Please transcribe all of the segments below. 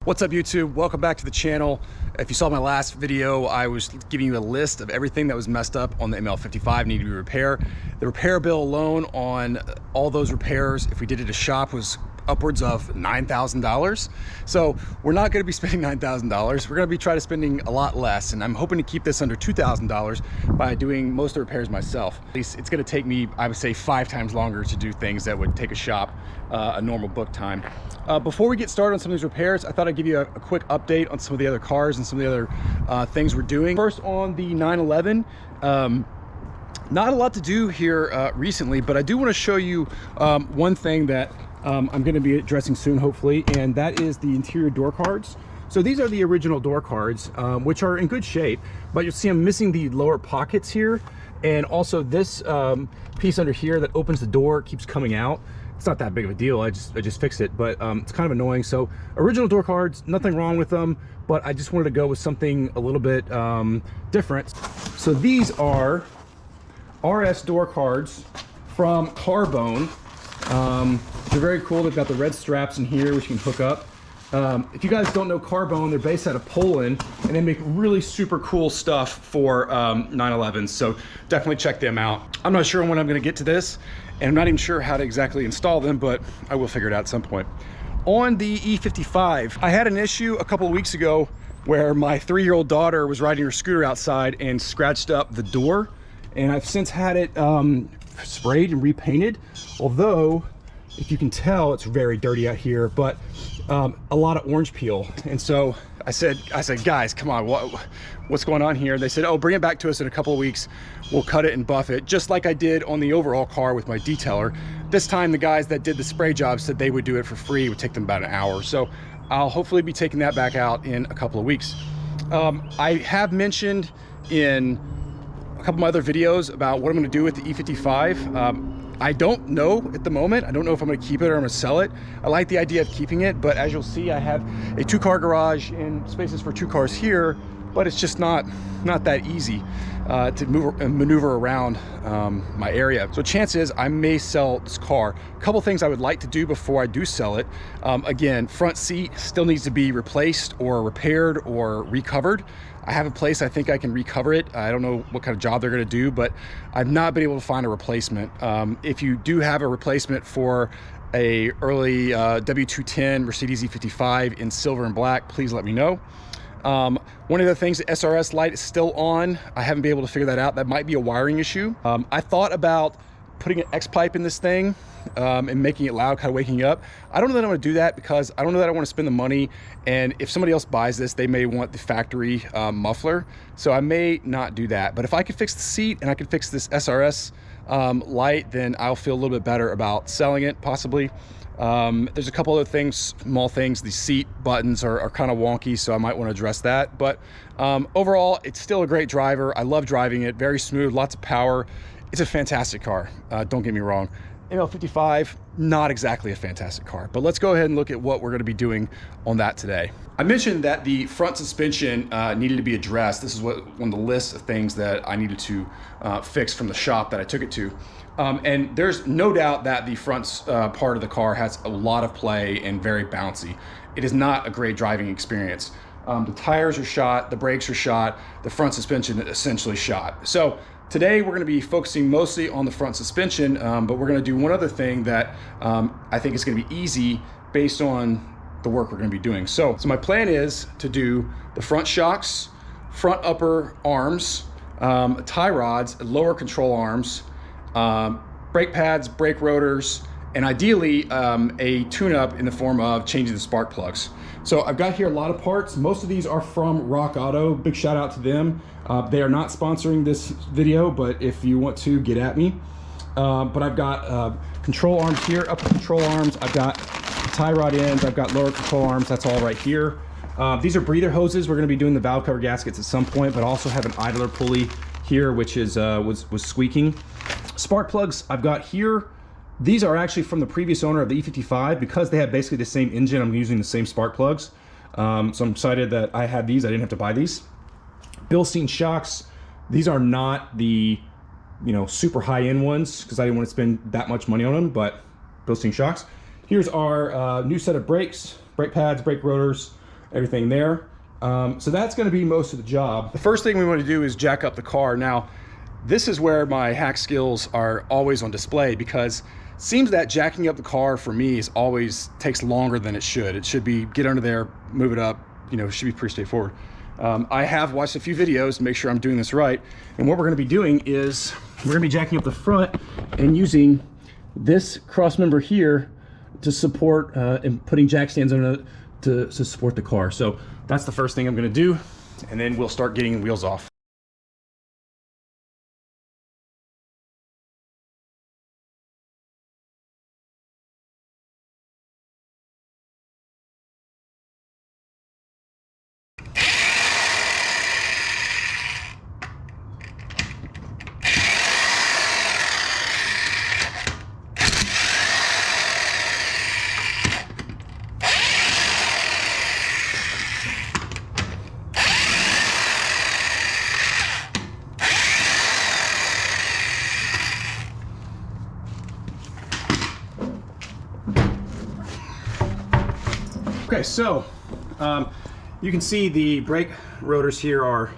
What's up, YouTube? Welcome back to the channel. If you saw my last video, I was giving you a list of everything that was messed up on the ML55 needed to be repaired. The repair bill alone on all those repairs, if we did it at a shop, was upwards of $9,000. So we're not going to be spending $9,000. We're going to be trying to spending a lot less, and I'm hoping to keep this under $2,000 by doing most of the repairs myself. At least it's going to take me, I would say, 5 times longer to do things that would take a shop a normal book time. Before we get started on some of these repairs, I thought I'd give you a quick update on some of the other cars and some of the other things we're doing. First, on the 911, not a lot to do here recently, but I do want to show you one thing that I'm going to be addressing soon, hopefully, and that is the interior door cards. So these are the original door cards, which are in good shape, but you'll see I'm missing the lower pockets here, and also this piece under here that opens the door keeps coming out. It's not that big of a deal. I just fixed it, but it's kind of annoying. So original door cards, nothing wrong with them, but I just wanted to go with something a little bit different. So these are RS door cards from Carbone. They're very cool. They've got the red straps in here, which you can hook up. If you guys don't know Carbone, they're based out of Poland, and they make really super cool stuff for 911s. So definitely check them out. I'm not sure when I'm going to get to this, and I'm not even sure how to exactly install them, but I will figure it out at some point. On the E55, I had an issue a couple of weeks ago where my 3-year-old daughter was riding her scooter outside and scratched up the door, and I've since had it sprayed and repainted, although if you can tell, it's very dirty out here, but a lot of orange peel. And so I said, guys, come on, what's going on here? They said, oh, bring it back to us in a couple of weeks. We'll cut it and buff it, just like I did on the overall car with my detailer. This time, the guys that did the spray job said they would do it for free. It would take them about an hour. So I'll hopefully be taking that back out in a couple of weeks. I have mentioned in a couple of my other videos about what I'm going to do with the E55. I don't know at the moment. I don't know if I'm going to keep it or I'm going to sell it. I like the idea of keeping it, but as you'll see, I have a 2-car garage and spaces for 2 cars here, but it's just not that easy to maneuver around my area. So chances I may sell this car. A couple things I would like to do before I do sell it. Again, front seat still needs to be replaced or repaired or recovered. I have a place I think I can recover it. I don't know what kind of job they're going to do, but I've not been able to find a replacement. If you do have a replacement for a early W210 Mercedes E55 in silver and black, please let me know. One of the things, the SRS light is still on. I haven't been able to figure that out. That might be a wiring issue. I thought about putting an X pipe in this thing and making it loud, kind of waking you up. I don't know that I'm going to do that because I don't know that I want to spend the money, and if somebody else buys this, they may want the factory muffler, so I may not do that. But if I could fix the seat and I could fix this SRS light, then I'll feel a little bit better about selling it, possibly. There's a couple other things, small things. The seat buttons are kind of wonky, so I might want to address that. But overall, it's still a great driver. I love driving it. Very smooth, lots of power. It's a fantastic car. Don't get me wrong. ML55, not exactly a fantastic car, but let's go ahead and look at what we're going to be doing on that today. I mentioned that the front suspension needed to be addressed. This is one of the list of things that I needed to fix from the shop that I took it to. And there's no doubt that the front part of the car has a lot of play and very bouncy. It is not a great driving experience. The tires are shot, the brakes are shot, the front suspension is essentially shot. So today we're going to be focusing mostly on the front suspension, but we're going to do one other thing that I think is going to be easy based on the work we're going to be doing. So my plan is to do the front shocks, front upper arms, tie rods, lower control arms, brake pads, brake rotors, and ideally a tune-up in the form of changing the spark plugs. So I've got here a lot of parts. Most of these are from Rockauto. Big shout out to them. They are not sponsoring this video, but if you want to, get at me. But I've got control arms here, upper control arms. I've got tie rod ends. I've got lower control arms. That's all right here. These are breather hoses. We're going to be doing the valve cover gaskets at some point, but I also have an idler pulley here, which is was squeaking. Spark plugs I've got here. These are actually from the previous owner of the E55. Because they have basically the same engine, I'm using the same spark plugs. So I'm excited that I had these. I didn't have to buy these. Bilstein shocks. These are not the, super high-end ones because I didn't want to spend that much money on them, but Bilstein shocks. Here's our new set of brakes, brake pads, brake rotors, everything there. So that's going to be most of the job. The first thing we want to do is jack up the car. Now, this is where my hack skills are always on display, because it seems that jacking up the car for me is always takes longer than it should. It should be get under there, move it up, you know, it should be pretty straightforward. I have watched a few videos to make sure I'm doing this right. And what we're going to be doing is we're going to be jacking up the front and using this cross member here to support and putting jack stands on it to support the car. So that's the first thing I'm going to do, and then we'll start getting wheels off. Okay, so you can see the brake rotors here are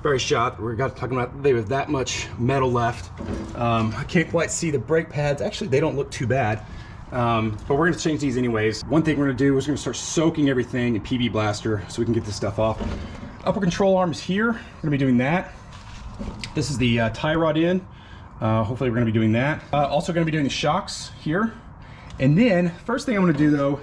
very shot. We're talking about they have that much metal left. I can't quite see the brake pads. Actually, they don't look too bad, but we're gonna change these anyways. One thing we're gonna do is we're gonna start soaking everything in PB Blaster so we can get this stuff off. Upper control arm is here. We're gonna be doing that. This is the tie rod in. Hopefully we're gonna be doing that. Also gonna be doing the shocks here. And then, first thing I'm gonna do though,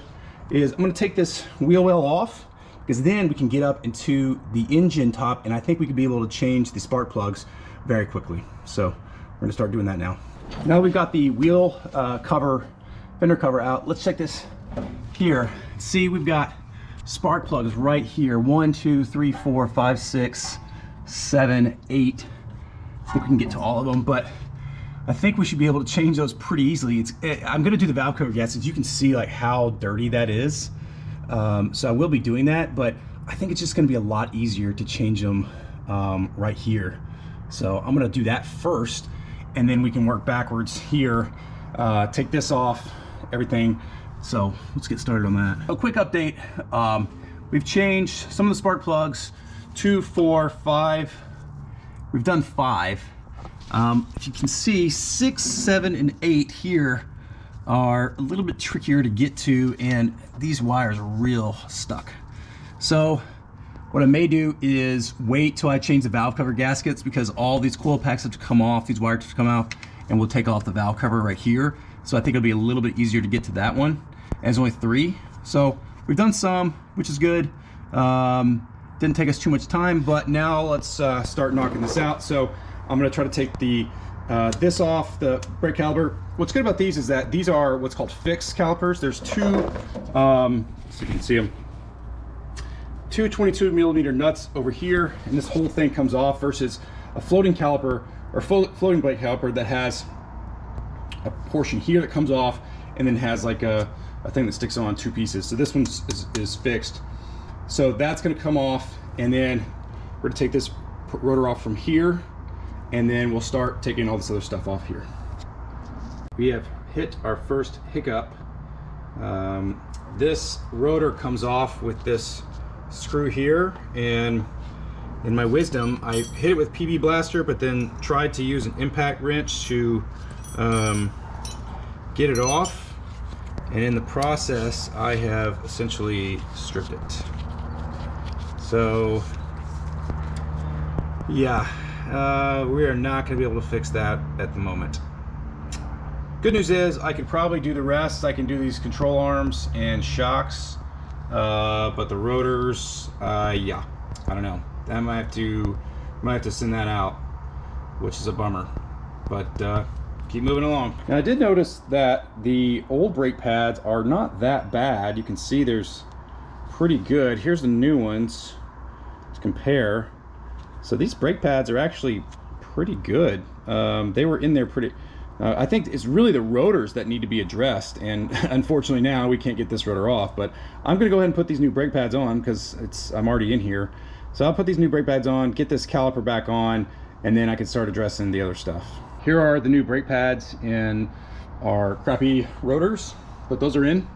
is I'm going to take this wheel well off, because then we can get up into the engine top, and I think we could be able to change the spark plugs very quickly. So we're going to start doing that now. Now we've got the wheel cover, fender cover out. Let's check this here. See, we've got spark plugs right here. 1, 2, 3, 4, 5, 6, 7, 8. I think we can get to all of them, but I think we should be able to change those pretty easily. I'm gonna do the valve cover gaskets. You can see like how dirty that is. So I will be doing that, but I think it's just gonna be a lot easier to change them right here. So I'm gonna do that first, and then we can work backwards here, take this off, everything. So let's get started on that. A quick update. We've changed some of the spark plugs, 2, 4, 5. We've done 5. If you can see, 6, 7, and 8 here are a little bit trickier to get to, and these wires are real stuck. So what I may do is wait till I change the valve cover gaskets, because all these coil packs have to come off, these wires have to come out, and we'll take off the valve cover right here. So I think it'll be a little bit easier to get to that one. And there's only 3. So we've done some, which is good. Didn't take us too much time, but now let's start knocking this out. So I'm going to try to take the this off the brake caliper. What's good about these is that these are what's called fixed calipers. There's 2, so you can see them, 2 22mm nuts over here, and this whole thing comes off, versus a floating caliper or floating brake caliper that has a portion here that comes off and then has like a thing that sticks on 2 pieces. So this one is fixed. So that's going to come off, and then we're going to take this rotor off from here, and then we'll start taking all this other stuff off here. We have hit our first hiccup. This rotor comes off with this screw here, and in my wisdom, I hit it with PB Blaster, but then tried to use an impact wrench to get it off, and in the process, I have essentially stripped it. So, yeah. We are not going to be able to fix that at the moment. Good news is I could probably do the rest. I can do these control arms and shocks, but the rotors, yeah, I don't know. I might have to send that out, which is a bummer. But keep moving along. Now I did notice that the old brake pads are not that bad. You can see there's pretty good. Here's the new ones to compare. So these brake pads are actually pretty good. They were in there pretty... I think it's really the rotors that need to be addressed, and unfortunately now we can't get this rotor off, but I'm gonna go ahead and put these new brake pads on, because I'm already in here. So I'll put these new brake pads on, get this caliper back on, and then I can start addressing the other stuff. Here are the new brake pads in our crappy rotors, but those are in.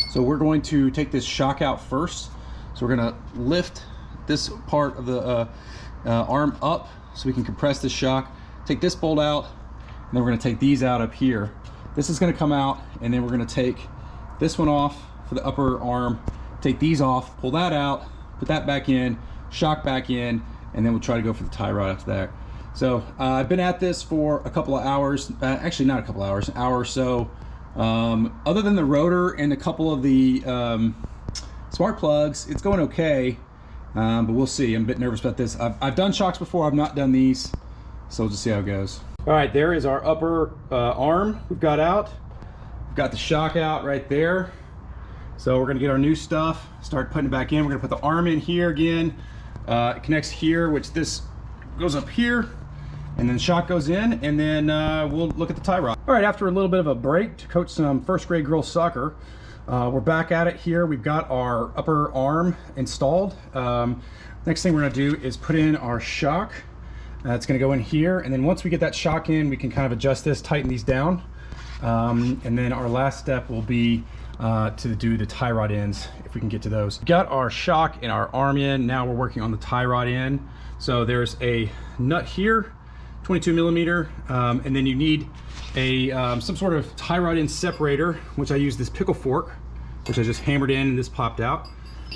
So we're going to take this shock out first. So we're gonna lift this part of the arm up so we can compress this shock. Take this bolt out, and then we're gonna take these out up here. This is gonna come out, and then we're gonna take this one off for the upper arm, take these off, pull that out, put that back in, shock back in, and then we'll try to go for the tie rod after that. So I've been at this for a couple of hours, actually not a couple of hours, an hour or so. Other than the rotor and a couple of the spark plugs, it's going okay, but we'll see. I'm a bit nervous about this. I've done shocks before, I've not done these, so we'll just see how it goes. All right, there is our upper arm we've got out. We've got the shock out right there. So we're gonna get our new stuff, start putting it back in. We're gonna put the arm in here again. It connects here, which this goes up here, and then the shock goes in, and then we'll look at the tie rod. All right, after a little bit of a break to coach some first grade girls soccer, we're back at it here. We've got our upper arm installed. Next thing we're gonna do is put in our shock. It's gonna go in here, and then once we get that shock in, we can kind of adjust this, tighten these down. And then our last step will be to do the tie rod ends, if we can get to those. We've got our shock and our arm in. Now we're working on the tie rod end. So there's a nut here, 22 millimeter, and then you need a some sort of tie rod end separator, which I use this pickle fork, which I just hammered in, and this popped out.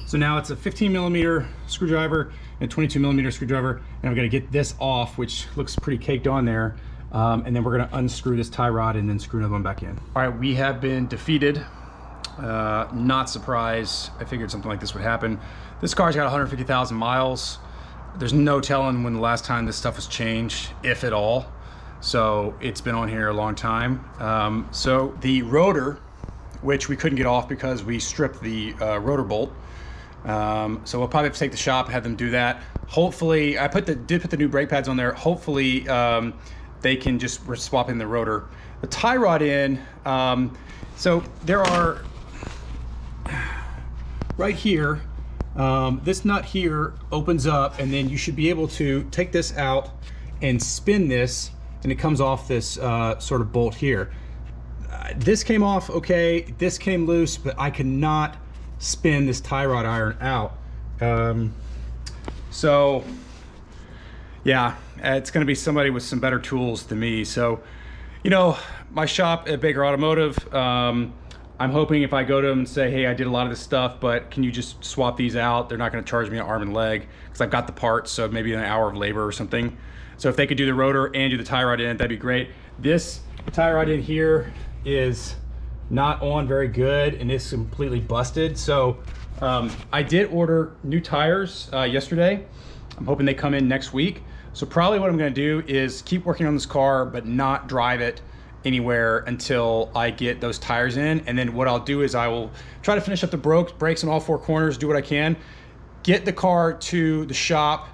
So now it's a 15 millimeter screwdriver and a 22 millimeter screwdriver, and I'm gonna get this off, which looks pretty caked on there. And then we're gonna unscrew this tie rod and then screw another one back in. All right, we have been defeated. Not surprised. I figured something like this would happen. This car's got 150,000 miles. There's no telling when the last time this stuff was changed, if at all. So it's been on here a long time. So the rotor, which we couldn't get off because we stripped the rotor bolt. So we'll probably have to take the shop and have them do that. Hopefully, I did put the new brake pads on there. Hopefully, they can just swap in the rotor. The tie rod in, so there are, right here, this nut here opens up, and then you should be able to take this out and spin this, and it comes off this sort of bolt here. This came off okay, this came loose, but I cannot spin this tie rod iron out. So yeah, it's gonna be somebody with some better tools than me. So, you know, my shop at Baker Automotive, I'm hoping if I go to them and say, hey, I did a lot of this stuff, but can you just swap these out? They're not gonna charge me an arm and leg, because I've got the parts, so maybe an hour of labor or something. So if they could do the rotor and do the tie rod in, that'd be great. This tie rod in here is not on very good, and it's completely busted. So I did order new tires yesterday. I'm hoping they come in next week. So probably what I'm gonna do is keep working on this car, but not drive it anywhere until I get those tires in. And then what I'll do is I will try to finish up the brakes on all four corners, do what I can, get the car to the shop,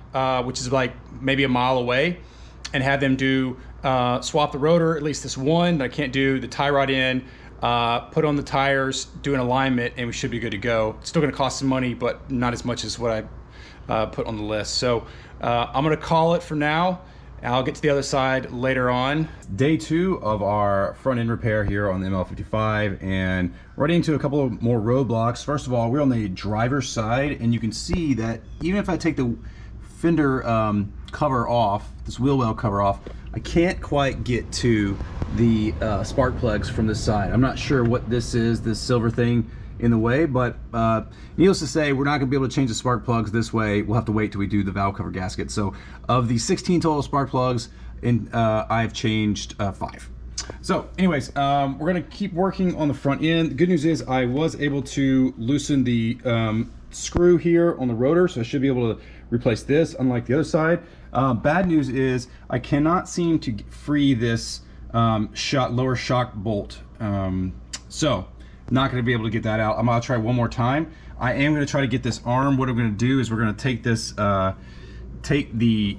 which is like maybe a mile away, and have them do swap the rotor, at least this one that I can't do, the tie rod in, put on the tires, do an alignment, and we should be good to go. It's still gonna cost some money, but not as much as what I put on the list. So I'm gonna call it for now. I'll get to the other side later on. Day 2 of our front end repair here on the ML55, and running into a couple of more roadblocks. First of all, we're on the driver's side, and you can see that even if I take the fender cover off, this wheel well cover off, I can't quite get to the spark plugs from this side. I'm not sure what this is, this silver thing in the way, but needless to say, we're not gonna be able to change the spark plugs this way. We'll have to wait till we do the valve cover gasket. So of the 16 total spark plugs, I've changed 5. So anyways, we're gonna keep working on the front end. The good news is I was able to loosen the screw here on the rotor, so I should be able to replace this, unlike the other side. Bad news is I cannot seem to free this lower shock bolt. So not going to be able to get that out. I'm going to try one more time. I am going to try to get this arm. What I'm going to do is we're going to take this, take the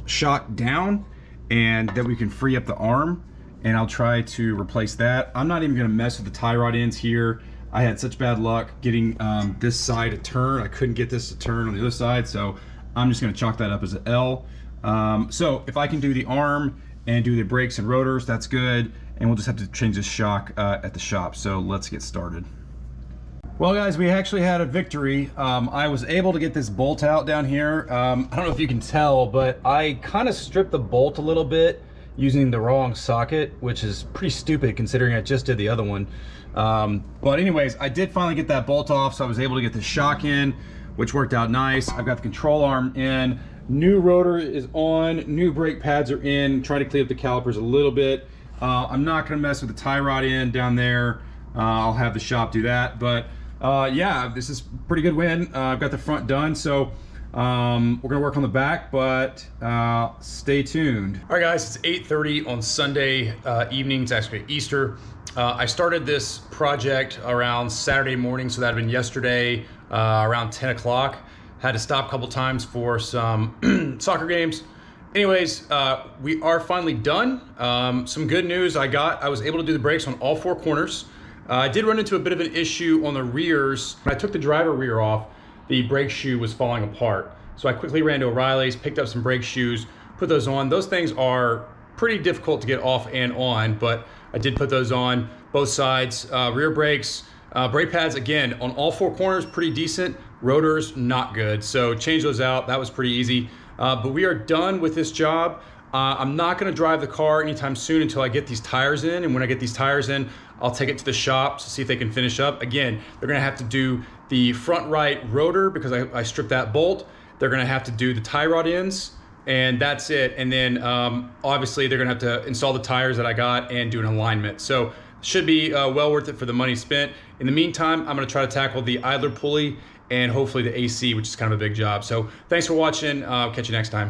shock down, and then we can free up the arm, and I'll try to replace that. I'm not even going to mess with the tie rod ends here. I had such bad luck getting this side to turn. I couldn't get this to turn on the other side, so I'm just going to chalk that up as an L. So if I can do the arm and do the brakes and rotors, that's good. And we'll just have to change the shock at the shop. So let's get started. Well guys, we actually had a victory. I was able to get this bolt out down here. I don't know if you can tell, but I kind of stripped the bolt a little bit using the wrong socket, which is pretty stupid considering I just did the other one. But anyways, I did finally get that bolt off, so I was able to get the shock in, which worked out nice. I've got the control arm in, new rotor is on, new brake pads are in, trying to clean up the calipers a little bit. I'm not gonna mess with the tie rod end down there. I'll have the shop do that, but yeah, this is a pretty good win. I've got the front done, so we're gonna work on the back, but stay tuned. All right guys, it's 8:30 on Sunday evening. It's actually Easter. I started this project around Saturday morning, so that'd been yesterday around 10 o'clock. Had to stop a couple times for some soccer games. Anyways, we are finally done. Some good news I was able to do the brakes on all 4 corners. I did run into a bit of an issue on the rears. When I took the driver rear off, the brake shoe was falling apart. So I quickly ran to O'Reilly's, picked up some brake shoes, put those on. Those things are pretty difficult to get off and on, but I did put those on both sides. Rear brakes, brake pads, again, on all 4 corners, pretty decent. Rotors, not good. So change those out, that was pretty easy. But we are done with this job. I'm not gonna drive the car anytime soon until I get these tires in, and when I get these tires in, I'll take it to the shop to see if they can finish up. Again, they're gonna have to do the front right rotor because I stripped that bolt. They're gonna have to do the tie rod ends, and that's it. And then obviously they're gonna have to install the tires that I got and do an alignment. So should be well worth it for the money spent. In the meantime, I'm gonna try to tackle the idler pulley and hopefully the AC, which is kind of a big job. So thanks for watching, catch you next time.